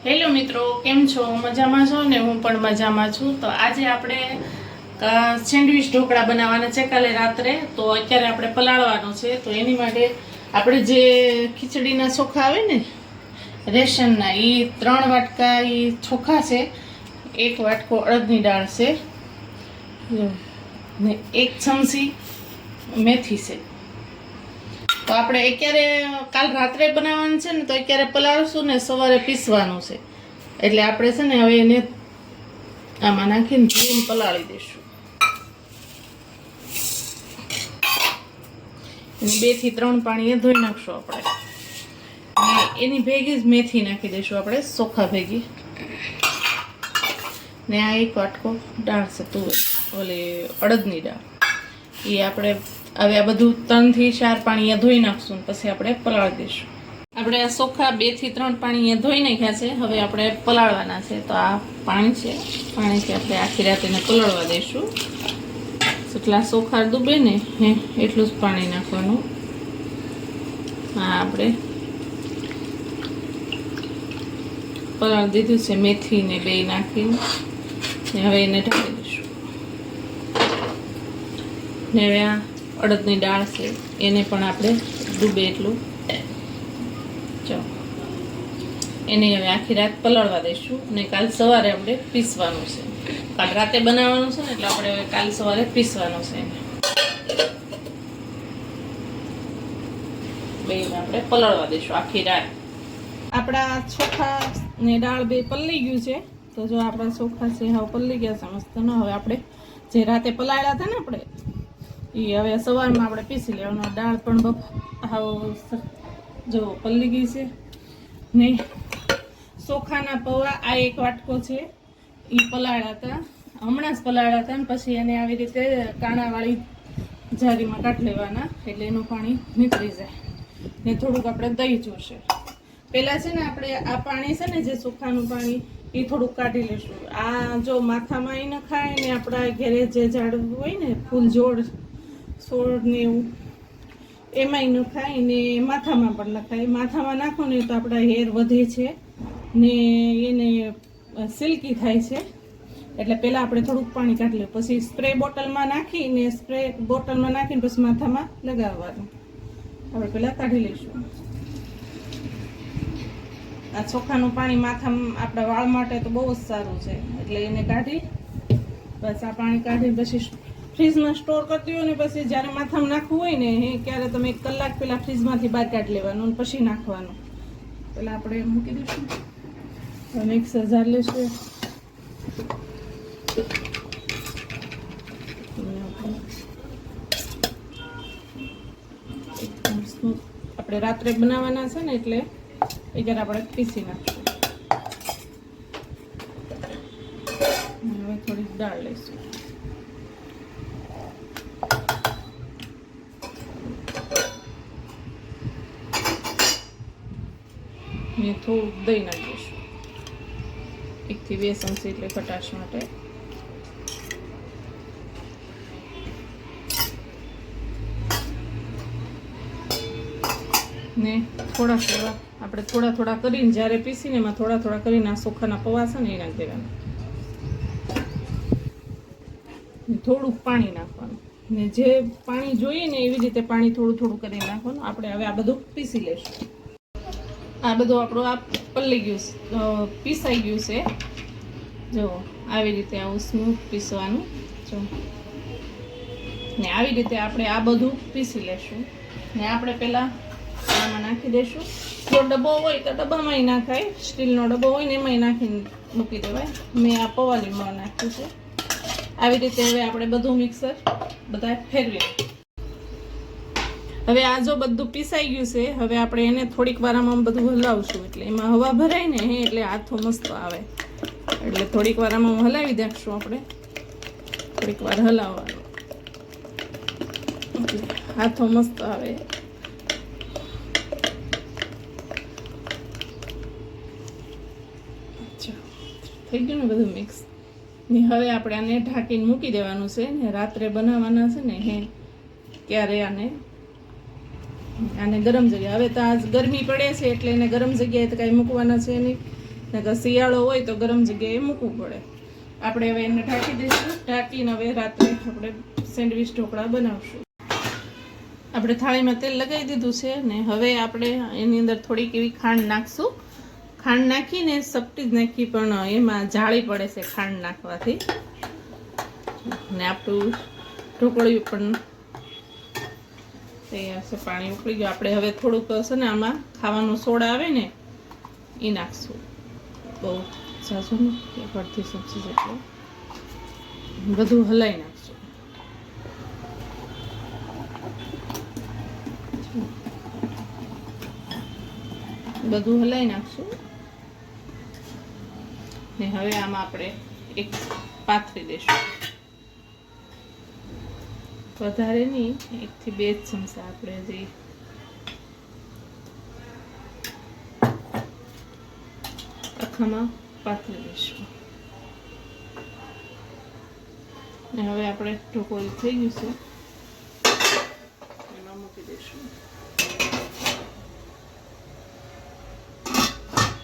Hello મિત્રો, કેમ છો? મજામાં છો ને? હું પણ મજામાં છું. તો આજે આપણે સેન્ડવિચ ઢોકળા બનાવવાના છે કાલે રાત્રે. તો અત્યારે આપણે પલાળવાનું છે. તો એની માટે આપણે જે ખીચડીના ચોખા આવે ને રેશનના, એ 3 વાટકા એ ચોખા છે, 1 વાટકો અડદની દાળ છે ને 1 ચમચી મેથી છે. તો આપણે અત્યારે કાલ રાત્રે બનાવવાનું છે ને, તો અત્યારે પલાળશું ને સવારે પીસવાનું છે. એટલે આપણે છે ને હવે એને આમાં નાખીને ધોઈને પલાળી દઈશું. 2 થી 3 પાણીએ ધોઈ નાખશું આપણે. અને એની ભેગી જ મેથી નાખી દઈશું આપણે, ચોખા ભેગી. ને આ 1 વાટકો દાળ છે તુવેર, ઓલી અડદની દાળ. એ આપણે હવે આ બધું 3 થી 4 પાણીએ ધોઈ નાખશું, પછી આપણે પલાળી દઈશું. આપણે આ ચોખા 2 થી 3 પાણીએ ધોઈ નાખ્યા છે. હવે આપણે પલાળવાના છે. તો આ પાણી છે, પાણીથી આપણે આખી રાત એને પલાળવા દઈશું. જેટલા ચોખા ડૂબે ને એટલું જ પાણી નાખવાનું. હા, આપણે પલાળી દીધું છે મેથી ને 2 નાખીને. હવે એને ઢાંકી દઈશું. ને હવે આ અડદની દાળ છે, એને પણ આપણે ડૂબે એટલું એને હવે આખી રાત પલાળવા દઈશું. અને કાલ સવારે આપણે પીસવાનું છે. કાલ રાતે બનાવવાનું છે ને, એટલે આપણે હવે કાલ સવારે પીસવાનું છે. બેને આપણે પલાળવા દઈશું આખી રાત. આપણા ચોખા ને દાળ 2 પલળી ગયું છે. તો જો આપણા ચોખા છે હવે પલળી ગયા છે મસ્ત. હવે આપણે જે રાતે પલાળ્યા હતા ને આપણે, એ હવે સવારમાં આપણે પીસી લેવાનું. દાળ પણ જો પલળી ગઈ છે ને. ચોખાના પૌવા આ 1 વાટકો છે, એ પલાળ્યા હતા, હમણાં જ પલાળ્યા હતા. ને પછી એને આવી રીતે કાણાવાળી જારીમાં કાઢી લેવાના, એટલે એનું પાણી નીકળી જાય. ને થોડુંક આપણે દહીં જોશે. પહેલાં છે ને આપણે આ પાણી છે ને, જે ચોખાનું પાણી, એ થોડુંક કાઢી લઈશું. આ જો માથામાં એ નખાય ને, આપણા ઘરે જે ઝાડવું હોય ને ફૂલ છોડ ને એવું, એમાંય નખાય ને માથામાં પણ નખાય. માથામાં નાખો ને તો આપણા હેર વધે છે ને એને સિલ્કી થાય છે. એટલે પહેલાં આપણે થોડુંક પાણી કાઢી લઈએ, પછી સ્પ્રે બોટલમાં નાખીને પછી માથામાં લગાવવાનું. આપણે પહેલાં કાઢી લઈશું. આ ચોખાનું પાણી માથામાં આપણા વાળ માટે તો બહુ જ સારું છે. એટલે એને કાઢી બસ આ પાણી કાઢી પછી ફ્રીજમાં સ્ટોર કરતી હોય ને, પછી જ્યારે માથામાં નાખવું હોય ને ત્યારે તમે 1 કલાક પહેલાં ફ્રીજમાંથી બહાર કાઢી લેવાનું અને પછી નાખવાનું. પહેલાં આપણે મૂકી દઈશું. મિક્સર જાર લઈશું. આપણે રાત્રે બનાવવાના છે ને, એટલે અત્યારે આપણે પીસી નાખીશું. હવે થોડીક દાળ લઈશું. ને થોડુંક દહીં નાખીશું, 1 થી 2 ચમચી, એટલે ખટાશ માટે. ને થોડા થોડા કરીને જ્યારે પીસીને એમાં થોડા કરીને આ ચોખાના પૌવા છે ને એ નાખી દેવાના. થોડુંક પાણી નાખવાનું, ને જે પાણી જોઈએ ને એવી રીતે પાણી થોડું કરીને નાખવાનું. આપણે હવે આ બધું પીસી લઈશું. આ બધું આપણું આ પલળી ગયું, પીસાઈ ગયું છે. જો આવી રીતે આવું સ્મૂથ પીસવાનું. જો ને આવી રીતે આપણે આ બધું પીસી લેશું. ને આપણે પહેલાં આમાં નાખી દઈશું. જો ડબ્બો હોય તો ડબ્બામાંય નાખાય, સ્ટીલનો ડબ્બો હોય ને એમાંય નાખીને મૂકી દેવાય. મેં આ પૌવાલીમાં નાખ્યું છે. આવી રીતે હવે આપણે બધું મિક્સર બધા ફેરવી. હવે આ જો બધું પીસાઈ ગયું છે, હવે આપણે એને થોડીક વારમાં બધું હલાવશું. એટલે એમાં હવા ભરાય ને એટલે હાથો મસ્ત આવે. એટલે થોડીક વારમાં હલાવી દઈશું. આપણે થોડીક વાર હલાવવાનું, હાથો મસ્ત આવે. થઈ ગયું ને બધું મિક્સ. ને હવે આપણે આને ઢાંકીને મૂકી દેવાનું છે. ને રાત્રે બનાવવાના છે ને ક્યારે આને ગરમ જગ્યાએ. હવે તો આજ ગરમી પડે છે એટલે એને ગરમ જગ્યાએ તો કાંઈ મૂકવાના છે નહીં. નકર શિયાળો હોય તો ગરમ જગ્યાએ મૂકવું પડે. આપણે હવે એને ઢાંકી દઈશું. ઢાંકીને હવે રાત્રે આપણે સેન્ડવિચ ઢોકળા બનાવશું. આપણે થાળીમાં તેલ લગાવી દીધું છે ને હવે આપણે એની અંદર થોડીક એવી ખાંડ નાખશું. ખાંડ નાખીને સપટી જ નાખી પણ એમાં જાળી પડે છે ખાંડ નાખવાથી. ને આપણું ઢોકળિયું પણ તૈયાર છે. પાણી ઉકળી ગયું. આપણે હવે થોડુંક છે ને આમાં ખાવાનો સોડા આવે ને એ નાખશું. બહુ ઝાઝો નહીં, એક અડધી ચમચી જેટલો. બધું હલાવી નાખશું. બધું હલાવી નાખશું ને હવે આમાં આપણે એક પાથરી દઈશું. વધારે નહીં, 1 થી 2 ચમચા આપણે જે આખામાં પાથરી દઈશું. ને હવે આપણે ઢોકળું થઈ ગયું છે એમાં મૂકી દઈશું.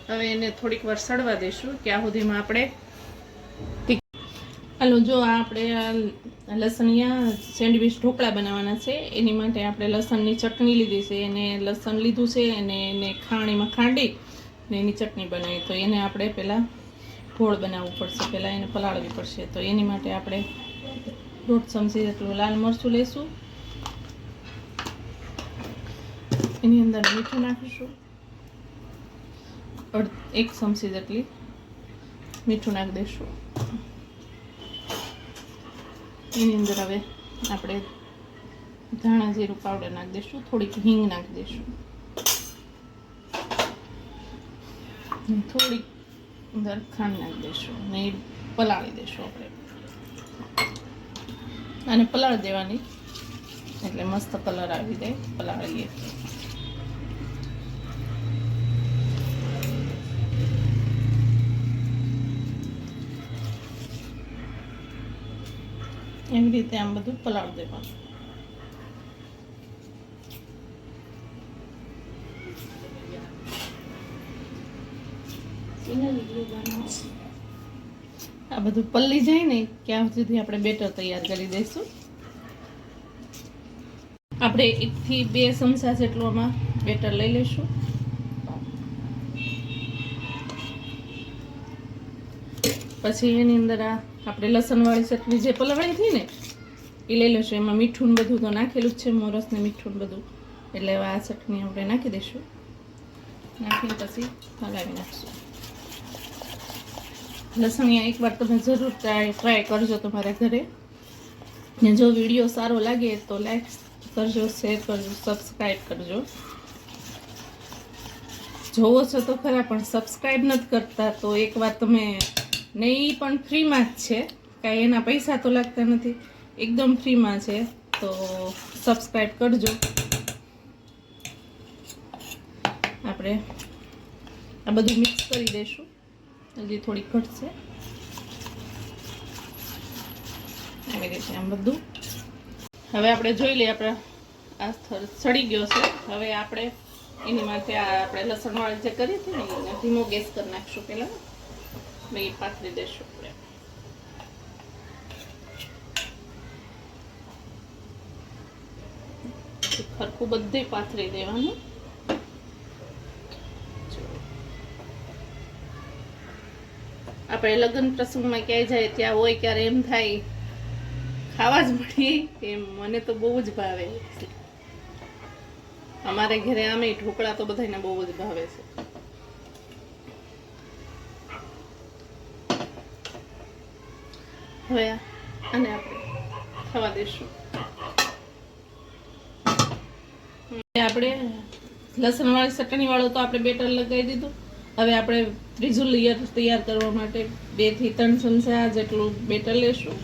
હવે એને થોડીક વાર સડવા દઈશું. ત્યાં સુધીમાં આપણે હાલો જો આપણે લસણિયા સેન્ડવિચ ઢોકળા બનાવવાના છે. એની માટે આપણે લસણની ચટણી લીધી છે. એને લસણ લીધું છે અને એને ખાણીમાં ખાંડી ને એની ચટણી બનાવી. તો એને આપણે પહેલાં ગોળ બનાવવું પડશે, પહેલાં એને પલાળવી પડશે. તો એની માટે આપણે 1.5 ચમચી જેટલું લાલ મરચું લઈશું. એની અંદર મીઠું નાખીશું. 1 ચમચી જેટલી મીઠું નાખી દઈશું. એની અંદર હવે આપણે ધાણા જીરું પાવડર નાખી દઈશું. થોડીક હિંગ નાખી દઈશું. થોડીક અંદર ખાંડ નાખી દઈશું ને પલાળી દઈશું. આપણે અને પલાળી દેવાની એટલે મસ્ત કલર આવી જાય. પલાળીએ એવી રીતે આમ બધું પલાળી દેવાનું. આ બધું પલ્લી જાય ને ત્યાં સુધી આપણે બેટર તૈયાર કરી દઈશું. આપણે 1 થી 2 ચમચા જેટલું આમાં બેટર લઈ લઈશું. પછી એની અંદર આપણે લસણવાળી ચટણી જે પલાળી હતી ને એ લઈ લઈશું. એમાં મીઠું ને બધું તો નાખેલું જ છે, મોરસ ને મીઠું ને બધું. એટલે આ ચટણી આપણે નાખી દઈશું. નાખીને પછી હલાવી નાખશું. લસણિયા એકવાર તમે જરૂર ટ્રાય કરજો તમારા ઘરે. ને જો વિડીયો સારો લાગે તો લાઈક કરજો, શેર કરજો, સબસ્ક્રાઈબ કરજો. જોવો છો તો ખરા પણ સબસ્ક્રાઈબ નથી કરતા તો એકવાર તમે, નહીં પણ ફ્રીમાં જ છે, કાંઈ એના પૈસા તો લાગતા નથી, એકદમ ફ્રીમાં છે. તો સબસ્ક્રાઈબ કરજો. આપણે આ બધું મિક્સ કરી દઈશું. હજી થોડી ઘટશે આવી રીતે આમ બધું. હવે આપણે જોઈ લઈએ આપણે આ સડી ગયો છે. હવે આપણે એની માટે આ આપણે લસણવાળી જે કરી હતી ને એને ધીમો ગેસ કરી નાખશું. પહેલાં એ પાથરી દઈશું. આપણે ખરખું બધે પાથરી દેવાનું. આપણે લગ્ન પ્રસંગમાં ક્યાંય જાય ત્યાં હોય ક્યારે એમ થાય ખાવા જ મળીએ એમ. મને તો બહુ જ ભાવે. અમારે ઘરે આમે ઢોકળા તો બધાને બહુ જ ભાવે છે. હવે આને આપણે ખાવા દઈશું. આપણે લસણવાળી ચટણીવાળું તો આપણે બેટર લગાવી દીધું. હવે આપણે ત્રીજું લેયર તૈયાર કરવા માટે 2 થી 3 ચમચા જેટલું બેટર લેશું.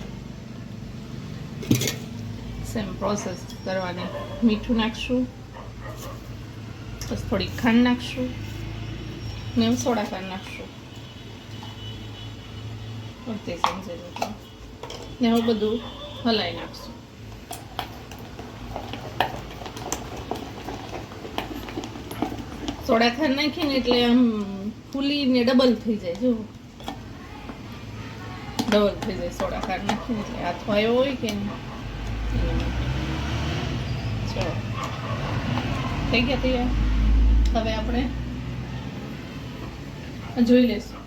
સેમ પ્રોસેસ કરવાની. મીઠું નાખશું, બસ થોડી ખાંડ નાખશું ને સોડા ખાંડ નાખશું. અડધી ચમચી જેટલું ને હવે બધું હલાવી નાખશું. સોડા ખાંડ નાખીને એટલે આમ ફૂલીને ડબલ થઈ જાય. જો ડબલ થઈ જાય સોડા ખાંડ નાખીને, એટલે હાથો આવ્યો હોય કે નહીં. ચલો થઈ ગયા તૈયાર. હવે આપણે જોઈ લેશું.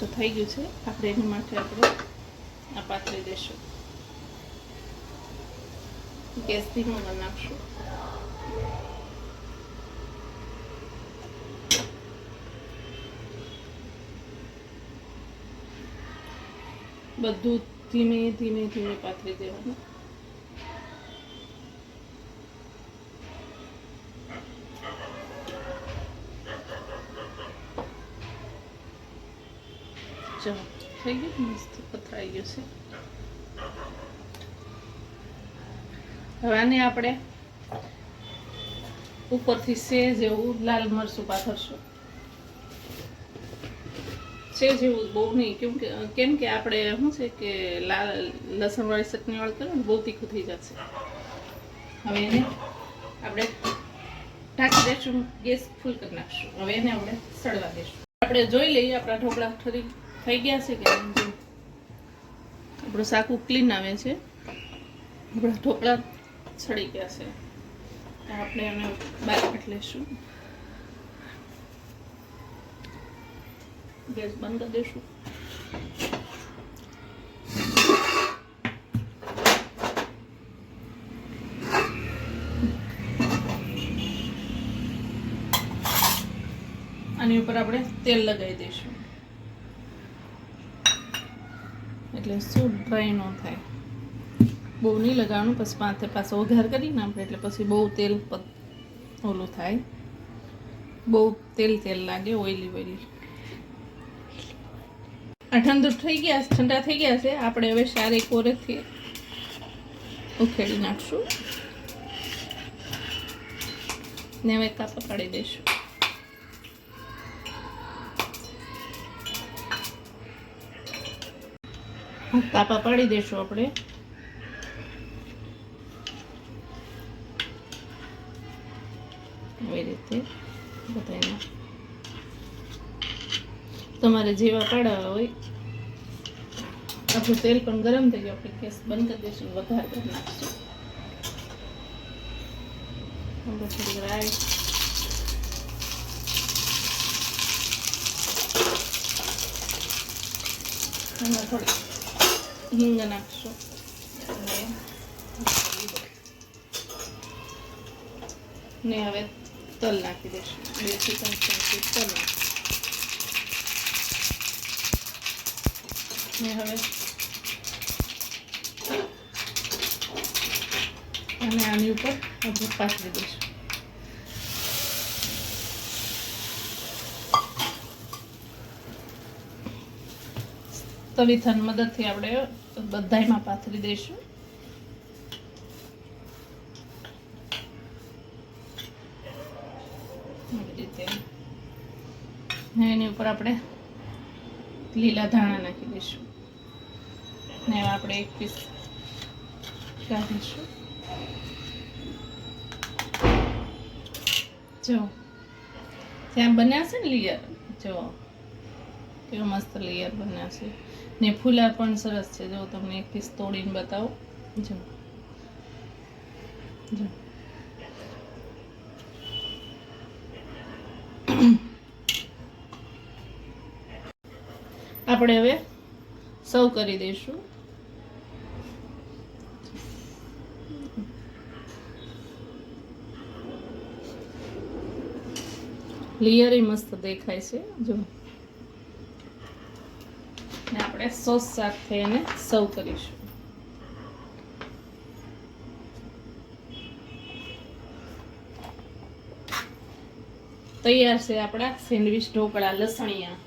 તો થઈ ગયું છે. આપણે એની માટે આપણે આ પાથરી દઈશું. ગેસ ધીમો કરી નાખશું. બધું ધીમે ધીમે ધીમે પાથરી દેવાનું. ચલો થઈ ગયું, મસ્ત પથરાઈ ગયું છે. હવે આને આપણે ઉપરથી સેજ એવું લાલ મરચું પાથરશું. સેજ એવું બહુ નહીં, કેમ કે આપણે શું છે કે લાલ લસણવાળી ચટણી વાળું કરે ને બહુ તીખું થઈ જશે. હવે એને આપણે ઢાંકી દઈશું, ગેસ ફૂલ કરી નાખશું. હવે એને આપણે સળવા દઈશું. આપણે જોઈ લઈએ આપણા ઢોકળા થઈ ગયા છે કે આપણું શાક ક્લીન આવે છે. આપણા ઢોકળા સડી ગયા છે. આપણે એને બહાર કાઢી લઈશું. ગેસ બંધ કરી દઈશું. આની ઉપર આપણે તેલ લગાવી દઈશું, એટલે શું ડ્રાય ન થાય. બહુ નહીં લગાવવાનું, પછી પાછો વઘાર કરીને આપણે, એટલે પછી બહુ તેલ ઓલું થાય, બહુ તેલ લાગે, ઓઈલી. આ ઠંડા થઈ ગયા છે. આપણે હવે સારી કોરેથી ઉખેડી નાખશું ને હવે કાપા પાડી દઈશું. કાપા પાડી દઈશું આપણે. આવી રીતે બધાને તમારે જેવા પાડવા હોય. આપણું તેલ પણ ગરમ થઈ ગયું. આપણે ગેસ બંધ કરી દઈશું, વઘાર કરી નાખીશું. થોડી રાઈ, થોડી હિંગ નાખશું ને હવે તલ નાખી દઈશું. 2 થી 3 ચમચી તલ ને હવે અને આની ઉપર આપણે પાથરી દઈશું. તવીથાની મદદથી આપણે બધાયમાં પાથરી દઈશું. આવી રીતે એની ઉપર આપણે લીલા ધાણા નાખી દઈશું ને આપણે એક પીસ કાઢીશું. જો ત્યાં બન્યા છે ને લેયર, જો કેવો મસ્ત લેયર બન્યા છે ને ફૂલા પણ સરસ છે. જો તમને એક પીસ તોડીને બતાવો. જો આપણે હવે સર્વ કરી દઈશું. લેયર મસ્ત દેખાય છે. જો ને આપણે સોસ સાથે એને સર્વ કરીશું. તૈયાર છે આપણા સેન્ડવિચ ઢોકળા લસણિયા.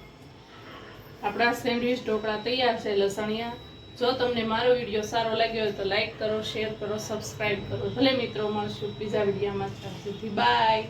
આપણા સેન્ડવિચ ઢોકળા તૈયાર છે લસણિયા. જો તમને મારો વિડીયો સારો લાગ્યો હોય તો લાઈક કરો, શેર કરો, સબસ્ક્રાઈબ કરો. ભલે મિત્રો, મળશું બીજા વિડીયોમાં. ત્યાં સુધી બાય.